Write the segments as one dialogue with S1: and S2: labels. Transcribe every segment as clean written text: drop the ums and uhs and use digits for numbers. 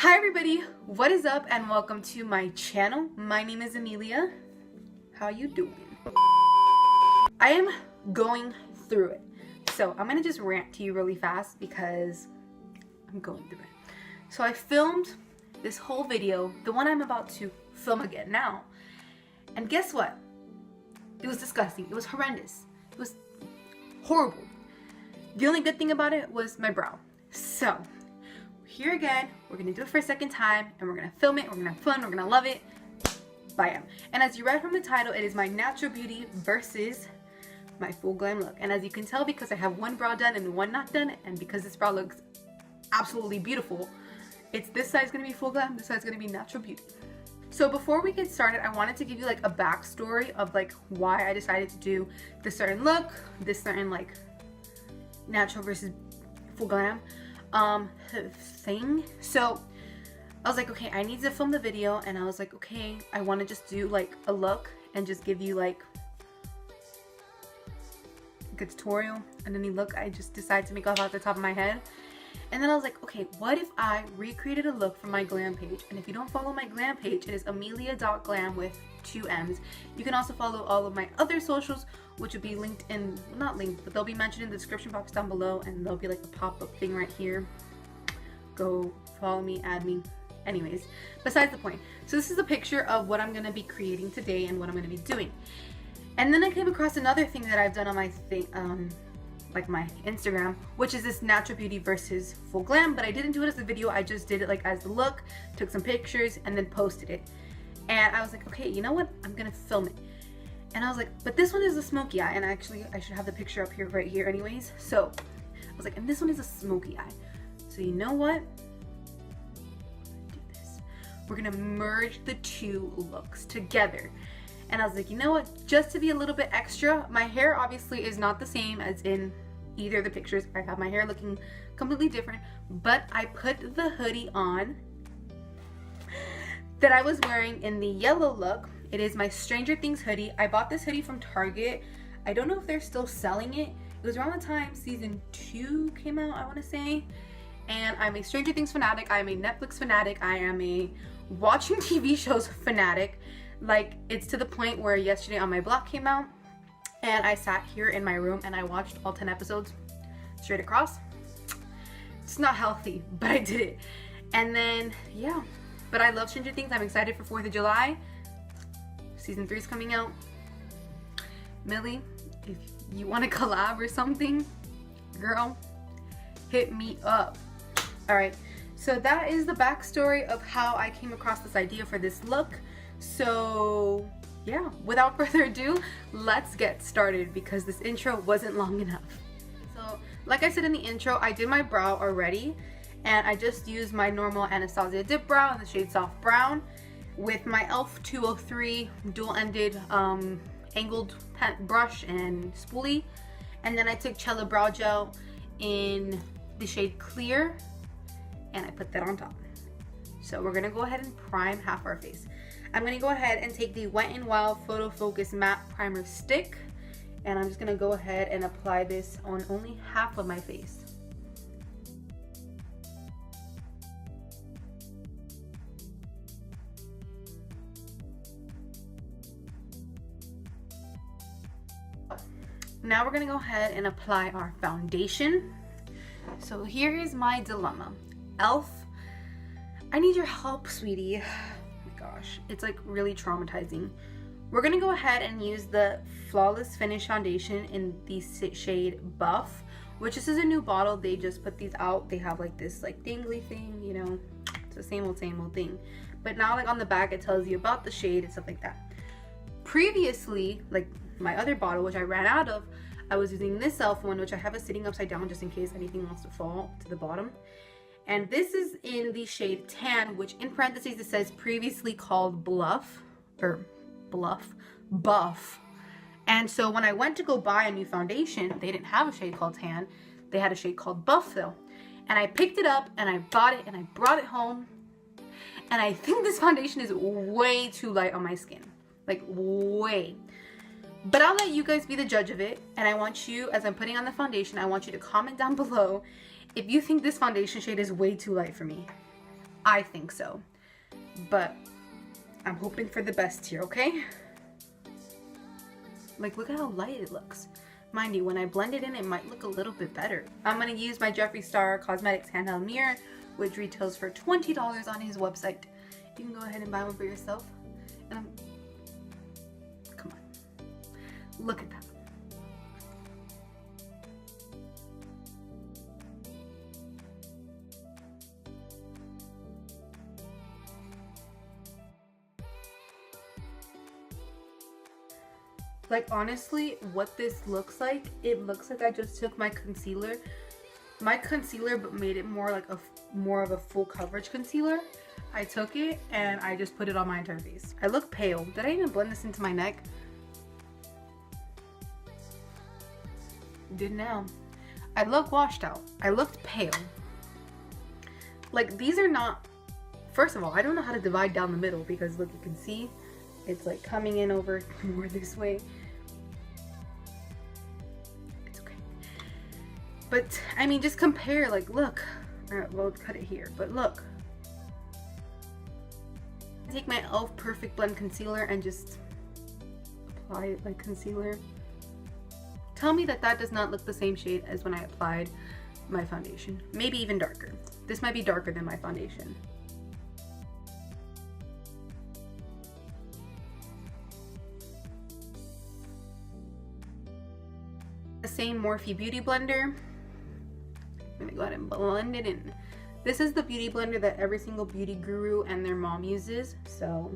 S1: Hi everybody, what is up and welcome to my channel. My name is Amelia. How you doing? I am going through it. So I'm gonna just rant to you really fast because I'm going through it. So I filmed this whole video, the one I'm about to film again now. And guess what? It was disgusting. It was horrendous. It was horrible. The only good thing about it was my brow. So here again, we're gonna do it for a second time and we're gonna film it, we're gonna have fun, we're gonna love it. Bam. And as you read from the title, it is my natural beauty versus my full glam look. And as you can tell, because I have one brow done and one not done, and because this brow looks absolutely beautiful, it's this side's gonna be full glam, this side's gonna be natural beauty. So before we get started, I wanted to give you like a backstory of like why I decided to do this certain look, this certain like natural versus full glam thing. So I was like, okay, I need to film the video, and I was like, okay, I want to just do like a look and just give you like a tutorial and any look I just decided to make off the top of my head. And then I was like, okay, what if I recreated a look from my glam page? And if you don't follow my glam page, it is amelia.glam with 2 M's. You can also follow all of my other socials, which would be linked in, well, not linked, but they'll be mentioned in the description box down below, and there'll be like a pop-up thing right here. Go follow me, add me. Anyways, besides the point. So this is a picture of what I'm going to be creating today and what I'm going to be doing. And then I came across another thing that I've done on my thing, like my Instagram, which is this natural beauty versus full glam, but I didn't do it as a video. I just did it like as the look, took some pictures, and then posted it. And I was like, okay, you know what? I'm gonna film it. And I was like, but this one is a smoky eye, and actually I should have the picture up here, right here anyways. So I was like, and this one is a smoky eye. So you know what? Do this. We're gonna merge the two looks together. And I was like, you know what? Just to be a little bit extra, my hair obviously is not the same as in either of the pictures. I have my hair looking completely different, but I put the hoodie on that I was wearing in the yellow look. It is my Stranger Things hoodie. I bought this hoodie from Target. I don't know if they're still selling it. It was around the time season 2 came out, I want to say. And I'm a Stranger Things fanatic. I am a Netflix fanatic. I am a watching TV shows fanatic. Like, it's to the point where yesterday On My Block came out, and I sat here in my room and I watched all 10 episodes straight across. It's not healthy, but I did it. And then, yeah. But I love Stranger Things. I'm excited for 4th of July. Season 3 is coming out. Millie, if you want to collab or something, girl, hit me up. Alright, so that is the backstory of how I came across this idea for this look. So yeah, without further ado, let's get started because this intro wasn't long enough. So like I said in the intro, I did my brow already, and I just used my normal Anastasia dip brow in the shade Soft Brown with my e.l.f. 203 dual-ended angled brush and spoolie. And then I took Chella Brow Gel in the shade Clear, and I put that on top. So we're gonna go ahead and prime half our face. I'm gonna go ahead and take the Wet n Wild Photo Focus Matte Primer Stick, and I'm just gonna go ahead and apply this on only half of my face. Now we're gonna go ahead and apply our foundation. So here is my dilemma. e.l.f., I need your help, sweetie. Gosh, it's like really traumatizing. We're gonna go ahead and use the Flawless Finish foundation in the shade Buff, which this is a new bottle. They just put these out. They have like this like dangly thing, you know, it's the same old thing, but now like on the back it tells you about the shade and stuff like that. Previously, like my other bottle, which I ran out of, I was using this e.l.f. one, which I have it sitting upside down just in case anything wants to fall to the bottom. And this is in the shade Tan, which in parentheses it says previously called Buff. And so when I went to go buy a new foundation, they didn't have a shade called Tan. They had a shade called Buff though. And I picked it up and I bought it and I brought it home. And I think this foundation is way too light on my skin. Like way. But I'll let you guys be the judge of it. And I want you, as I'm putting on the foundation, I want you to comment down below if you think this foundation shade is way too light for me. I think so. But I'm hoping for the best here, okay? Like, look at how light it looks. Mind you, when I blend it in, it might look a little bit better. I'm gonna use my Jeffree Star Cosmetics handheld mirror, which retails for $20 on his website. You can go ahead and buy one for yourself. And come on, look at that. Like, honestly, what this looks like, it looks like I just took my concealer but made it more like more of a full coverage concealer. I took it and I just put it on my entire face. I look pale. Did I even blend this into my neck? Did now. I look washed out. I looked pale. Like, these are not, first of all, I don't know how to divide down the middle because look, you can see it's like coming in over more this way. It's okay. But I mean, just compare, like, look. Alright, we'll cut it here, but look. Take my e.l.f. Perfect Blend Concealer and just apply it like concealer. Tell me that that does not look the same shade as when I applied my foundation. Maybe even darker. This might be darker than my foundation. The same Morphe Beauty Blender. I'm gonna go ahead and blend it in. This is the beauty blender that every single beauty guru and their mom uses, so.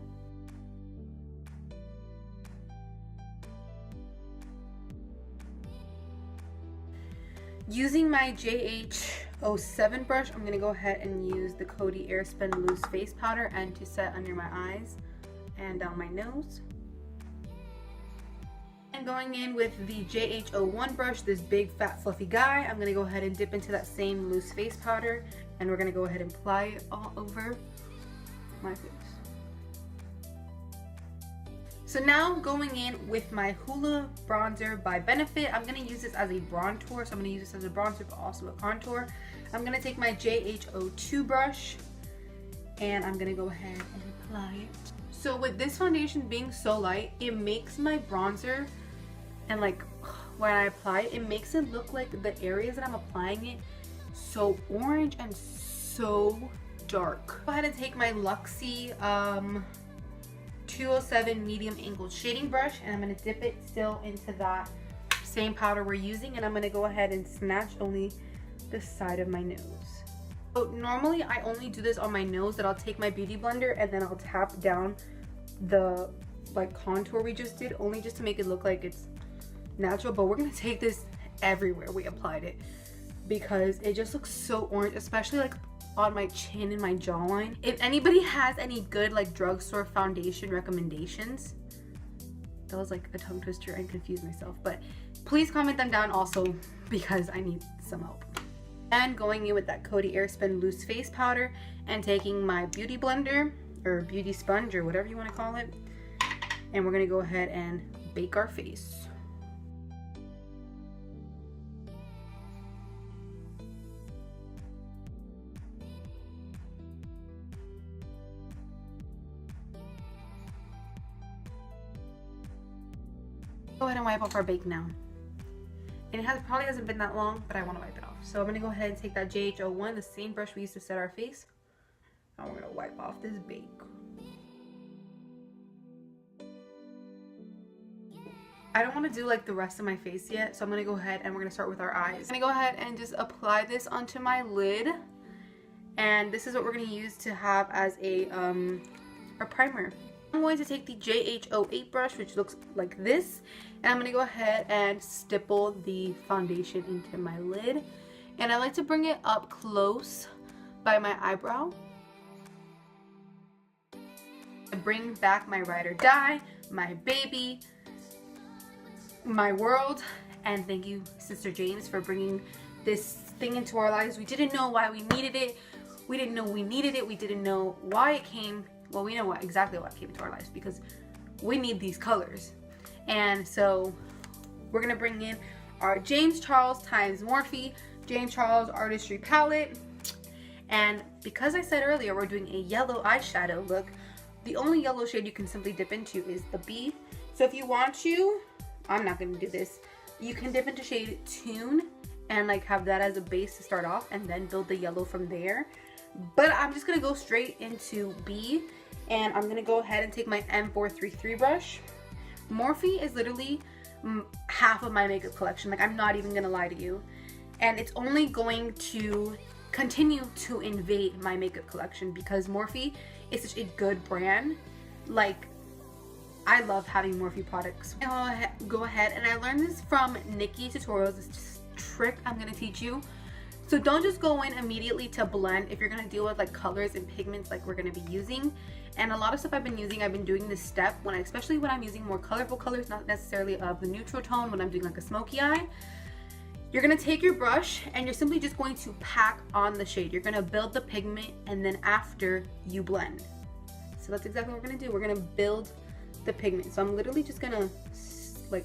S1: Using my JH07 brush, I'm gonna go ahead and use the Coty Airspun Loose Face Powder and to set under my eyes and down my nose. And going in with the JH01 brush, this big fat fluffy guy, I'm gonna go ahead and dip into that same loose face powder and we're gonna go ahead and apply it all over my face. So now going in with my Hoola bronzer by Benefit, I'm gonna use this as a bronzer, so I'm gonna use this as a bronzer but also a contour. I'm gonna take my JH02 brush and I'm gonna go ahead and apply it. So with this foundation being so light, it makes my bronzer, and like when I apply it, it makes it look like the areas that I'm applying it so orange and so dark. Go ahead and take my Luxie 207 medium angled shading brush and I'm going to dip it still into that same powder we're using, and I'm going to go ahead and snatch only the side of my nose. So normally I only do this on my nose, that I'll take my beauty blender and then I'll tap down the like contour we just did, only just to make it look like it's natural, but we're going to take this everywhere we applied it because it just looks so orange, especially like on my chin and my jawline. If anybody has any good like drugstore foundation recommendations, that was like a tongue twister and confused myself, but please comment them down also because I need some help. And going in with that Coty Airspun Loose Face Powder and taking my beauty blender or beauty sponge or whatever you want to call it, and we're going to go ahead and bake our face. Go ahead and wipe off our bake now. And it probably hasn't been that long, but I want to wipe it off. So I'm going to go ahead and take that JH01, the same brush we used to set our face. And we're going to wipe off this bake. I don't want to do like the rest of my face yet, so I'm going to go ahead and we're going to start with our eyes. I'm going to go ahead and just apply this onto my lid. And this is what we're going to use to have as a primer. I'm going to take the JH08 brush, which looks like this, and I'm going to go ahead and stipple the foundation into my lid. And I like to bring it up close by my eyebrow. I bring back my ride or die, my baby, my world, and thank you, Sister James, for bringing this thing into our lives. We didn't know why we needed it. We didn't know we needed it. We didn't know why it came. Well, we know exactly why it came into our lives, because we need these colors. And so we're gonna bring in our James Charles times Morphe James Charles Artistry Palette, And because I said earlier we're doing a yellow eyeshadow look, the only yellow shade you can simply dip into is the B. So if you want to, I'm not going to do this, you can dip into shade Tune and like have that as a base to start off and then build the yellow from there. But I'm just going to go straight into B, and I'm going to go ahead and take my M433 brush. Morphe is literally half of my makeup collection. Like, I'm not even going to lie to you. And it's only going to continue to invade my makeup collection because Morphe is such a good brand. Like, I love having Morphe products. I'll go ahead, and I learned this from Nikki Tutorials. It's just a trick I'm going to teach you. So don't just go in immediately to blend if you're going to deal with like colors and pigments like we're going to be using. And a lot of stuff I've been doing this step especially when I'm using more colorful colors, not necessarily of the neutral tone, when I'm doing like a smoky eye. You're going to take your brush and you're simply just going to pack on the shade. You're going to build the pigment, and then after you blend. So that's exactly what we're going to do. We're going to build the pigment. So I'm literally just going to like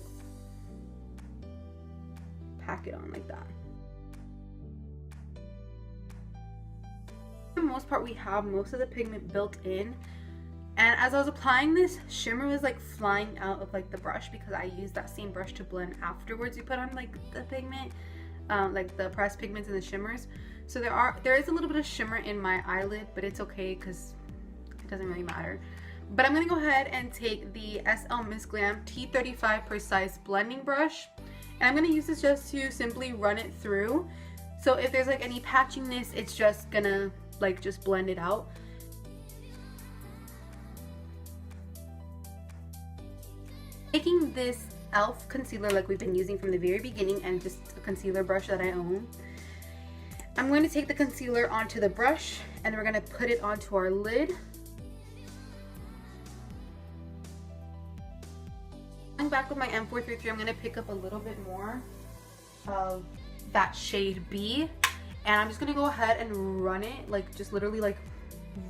S1: pack it on like that. For the most part, we have most of the pigment built in, and as I was applying this, shimmer was like flying out of like the brush because I used that same brush to blend afterwards. You put on like the pigment, like the pressed pigments and the shimmers. So there is a little bit of shimmer in my eyelid, but it's okay because it doesn't really matter. But I'm gonna go ahead and take the SL Miss Glamm T35 Precise Blending Brush, and I'm gonna use this just to simply run it through. So if there's like any patchiness, it's just gonna like just blend it out. Taking this e.l.f. concealer like we've been using from the very beginning, and just a concealer brush that I own, I'm going to take the concealer onto the brush and we're going to put it onto our lid. Going back with my M433, I'm going to pick up a little bit more of that shade B, and I'm just going to go ahead and run it, like just literally like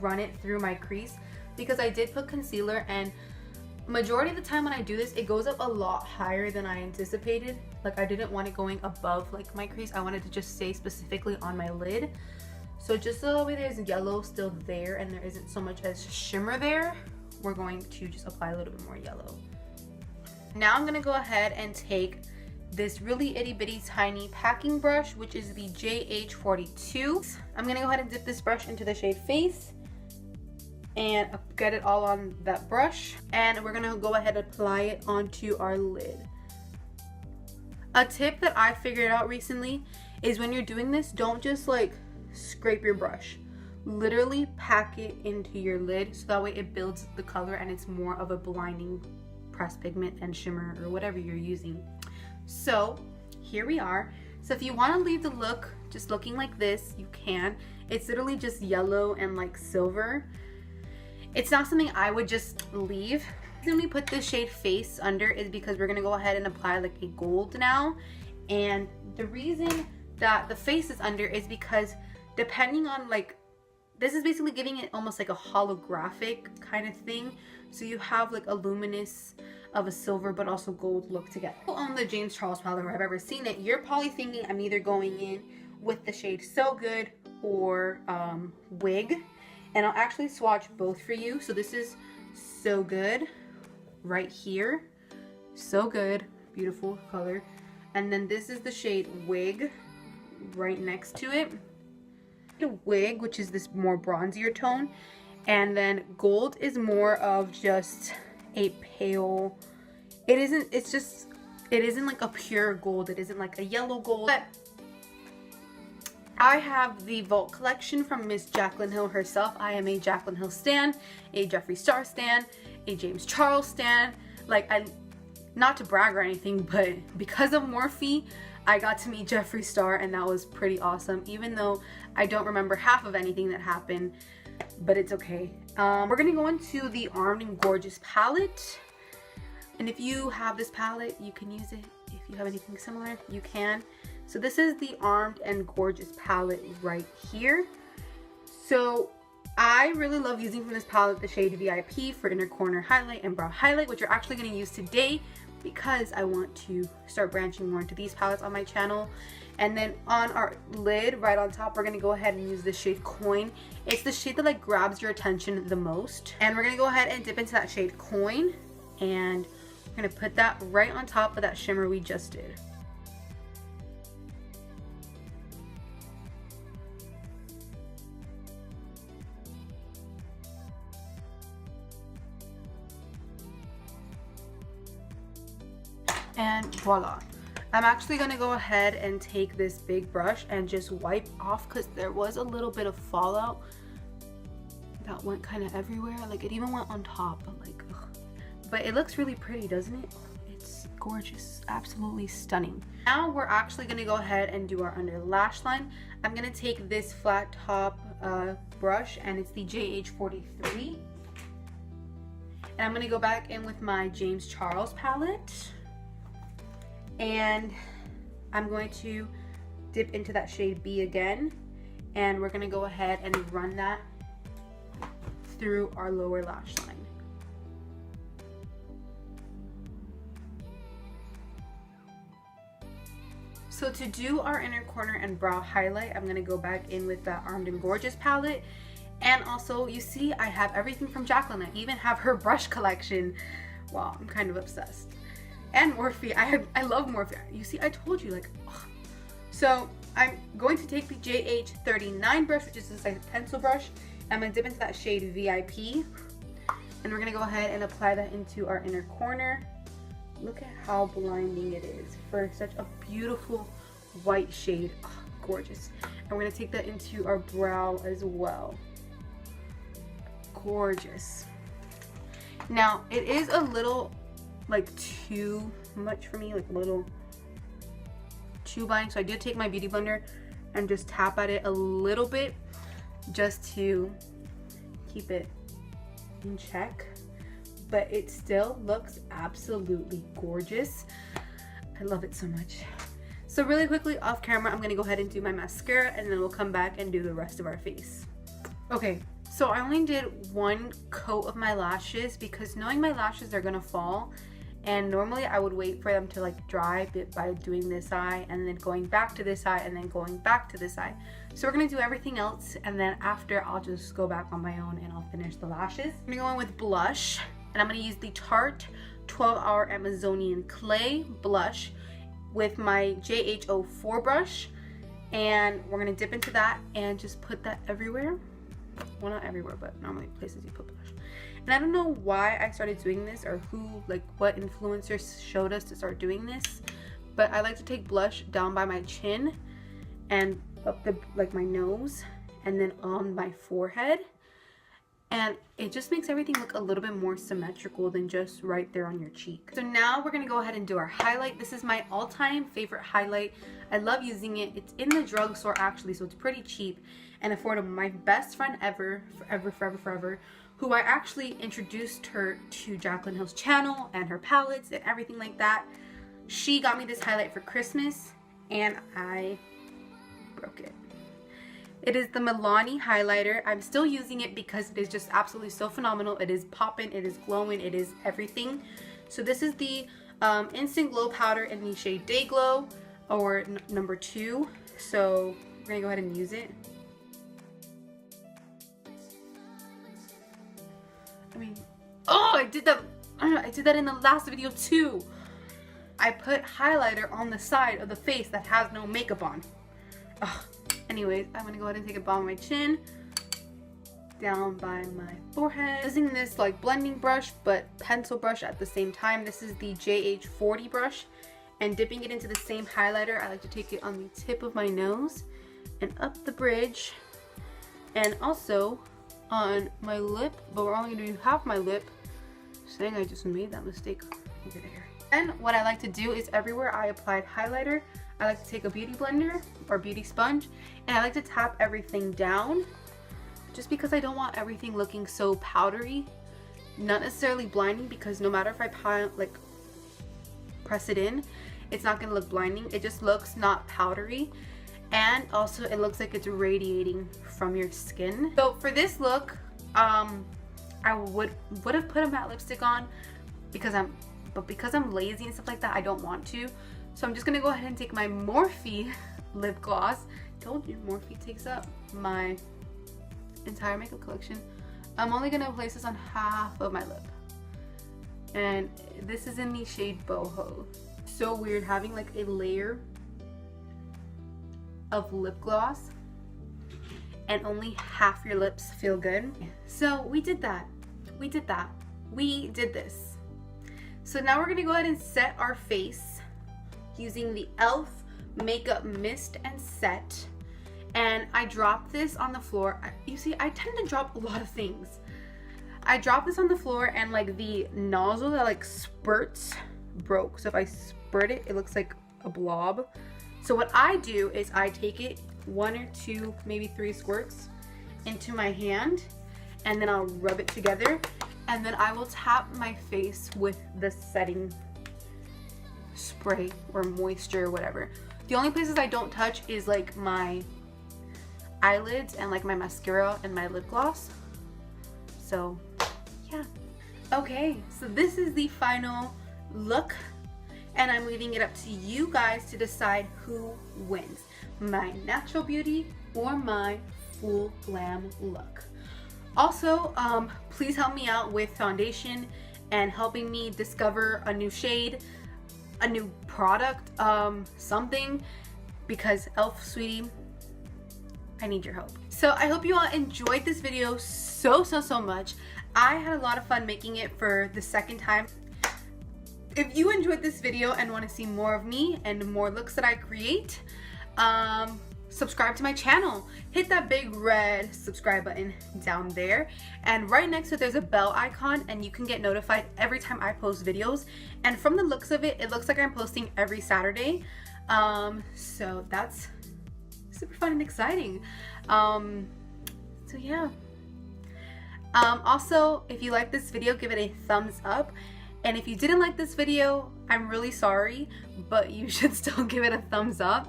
S1: run it through my crease, because I did put concealer, and majority of the time when I do this, it goes up a lot higher than I anticipated. Like, I didn't want it going above like my crease. I wanted to just stay specifically on my lid. So just so that way there's yellow still there and there isn't so much as shimmer there, we're going to just apply a little bit more yellow. Now I'm gonna go ahead and take this really itty bitty tiny packing brush, which is the JH42. I'm gonna go ahead and dip this brush into the shade Face and get it all on that brush, and we're gonna go ahead and apply it onto our lid. A tip that I figured out recently is when you're doing this, don't just like scrape your brush. Literally pack it into your lid so that way it builds the color and it's more of a blinding pressed pigment and shimmer or whatever you're using. So here we are. So if you want to leave the look just looking like this, you can. It's literally just yellow and like silver. It's not something I would just leave. The reason we put this shade Face under is because we're going to go ahead and apply like a gold now. And the reason that the Face is under is because depending on like, this is basically giving it almost like a holographic kind of thing. So you have like a luminous of a silver but also gold look together. On the James Charles palette, where I've ever seen it, you're probably thinking I'm either going in with the shade So Good or Wig. And I'll actually swatch both for you. So this is So Good right here. So Good, beautiful color. And then this is the shade Wig right next to it. The Wig, which is this more bronzier tone. And then Gold is more of just a pale, it isn't like a pure gold. It isn't like a yellow gold. But I have the Vault collection from Miss Jaclyn Hill herself. I am a Jaclyn Hill stan, a Jeffree Star stan, a James Charles stan. Like, not to brag or anything, but because of Morphe, I got to meet Jeffree Star, and that was pretty awesome, even though I don't remember half of anything that happened, but it's okay. We're gonna go into the Armed and Gorgeous palette, and if you have this palette, you can use it. If you have anything similar, you can. So this is the Armed and Gorgeous palette right here. So I really love using from this palette the shade VIP for inner corner highlight and brow highlight, which you're actually going to use today because I want to start branching more into these palettes on my channel. And then on our lid, right on top, we're gonna go ahead and use the shade Coin. It's the shade that like grabs your attention the most. And we're gonna go ahead and dip into that shade Coin, and we're gonna put that right on top of that shimmer we just did. And voila. I'm actually gonna go ahead and take this big brush and just wipe off, because there was a little bit of fallout that went kind of everywhere. Like it even went on top, but like, ugh. But it looks really pretty, doesn't it? It's gorgeous, absolutely stunning. Now we're actually gonna go ahead and do our under lash line. I'm gonna take this flat top brush, and it's the JH43. And I'm gonna go back in with my James Charles palette. And I'm going to dip into that shade B again, and we're going to go ahead and run that through our lower lash line. So to do our inner corner and brow highlight, I'm going to go back in with that Armed and Gorgeous palette. And also, you see, I have everything from Jaclyn. I even have her brush collection. Wow, I'm kind of obsessed. And Morphe, I love Morphe. You see, I told you, like, ugh. So I'm going to take the JH39 brush, which is this like pencil brush. I'm gonna dip into that shade VIP, and we're gonna go ahead and apply that into our inner corner. Look at how blinding it is for such a beautiful white shade. Oh, gorgeous. And we're gonna take that into our brow as well. Gorgeous. Now it is a little like too much for me, like a little too blinding, so I did take my beauty blender and just tap at it a little bit just to keep it in check, but it still looks absolutely gorgeous. I love it so much. So really quickly off camera, I'm gonna go ahead and do my mascara, and then we'll come back and do the rest of our face. Okay, so I only did one coat of my lashes because knowing my lashes are gonna fall, and normally I would wait for them to like dry by doing this eye and then going back to this eye and then going back to this eye. So we're gonna do everything else, and then after I'll just go back on my own and I'll finish the lashes. I'm gonna go in with blush, and I'm gonna use the Tarte 12 Hour Amazonian Clay blush with my JH04 brush, and we're gonna dip into that and just put that everywhere. Well, not everywhere, but normally places you put blush. And I don't know why I started doing this, or who, like what influencers showed us to start doing this, but I like to take blush down by my chin and up the like my nose and then on my forehead, and it just makes everything look a little bit more symmetrical than just right there on your cheek. So now we're gonna go ahead and do our highlight. This is my all-time favorite highlight. I love using it. It's in the drugstore actually, so it's pretty cheap and affordable. My best friend ever, forever, who I actually introduced her to Jaclyn Hill's channel and her palettes and everything like that. She got me this highlight for Christmas, and I broke it. It is the Milani highlighter. I'm still using it because it is just absolutely so phenomenal. It is popping, it is glowing, it is everything. So this is the Instant Glow Powder in the shade Day Glow, or number 2. So we're gonna go ahead and use it. I mean, oh, I did that in the last video too. I put highlighter on the side of the face that has no makeup on. Ugh. Anyways, I'm gonna go ahead and take it bottom of my chin, down by my forehead. Using this like blending brush, but pencil brush at the same time. This is the JH40 brush, and dipping it into the same highlighter, I like to take it on the tip of my nose and up the bridge, and also on my lip, but we're only gonna do half my lip. Saying I just made that mistake over there. And what I like to do is everywhere I applied highlighter, I like to take a beauty blender or beauty sponge, and I like to tap everything down, just because I don't want everything looking so powdery. Not necessarily blinding, because no matter if I press it in, it's not gonna look blinding. It just looks not powdery, and also it looks like it's radiating from your skin. So for this look, I would have put a matte lipstick on because I'm but because I'm lazy and stuff like that, I don't want to. So I'm just gonna go ahead and take my Morphe lip gloss. Told you, Morphe takes up my entire makeup collection. I'm only gonna place this on half of my lip. And this is in the shade Boho. So weird having like a layer of lip gloss and only half your lips feel good. So we did that. We did that. We did this. So now we're gonna go ahead and set our face using the e.l.f. Makeup Mist and Set. And I dropped this on the floor. You see, I tend to drop a lot of things. I dropped this on the floor and like the nozzle that like spurts broke. So if I spurt it, it looks like a blob. So what I do is I take it 1 or 2, maybe 3 squirts into my hand, and then I'll rub it together, and then I will tap my face with the setting spray or moisture or whatever. The only places I don't touch is like my eyelids and like my mascara and my lip gloss. So yeah. Okay, so this is the final look, and I'm leaving it up to you guys to decide who wins, my natural beauty or my full glam look. Also, please help me out with foundation and helping me discover a new shade, a new product, something, because e.l.f. sweetie, I need your help. So I hope you all enjoyed this video so much. I had a lot of fun making it for the second time. If you enjoyed this video and want to see more of me and more looks that I create, subscribe to my channel. Hit that big red subscribe button down there, and right next to it there's a bell icon, and you can get notified every time I post videos. And from the looks of it, it looks like I'm posting every Saturday, so that's super fun and exciting. So yeah. Also, if you like this video, give it a thumbs up. And if you didn't like this video, I'm really sorry, but you should still give it a thumbs up.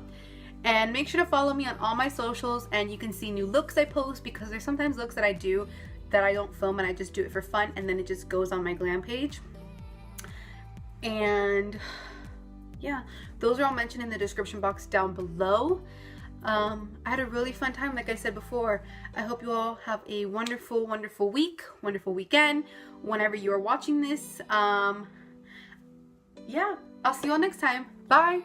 S1: And make sure to follow me on all my socials, and you can see new looks I post, because there's sometimes looks that I do that I don't film and I just do it for fun, and then it just goes on my glam page. And yeah, those are all mentioned in the description box down below. I had a really fun time, like I said before. I hope you all have a wonderful week, wonderful weekend, whenever you are watching this. Yeah, I'll see you all next time. Bye.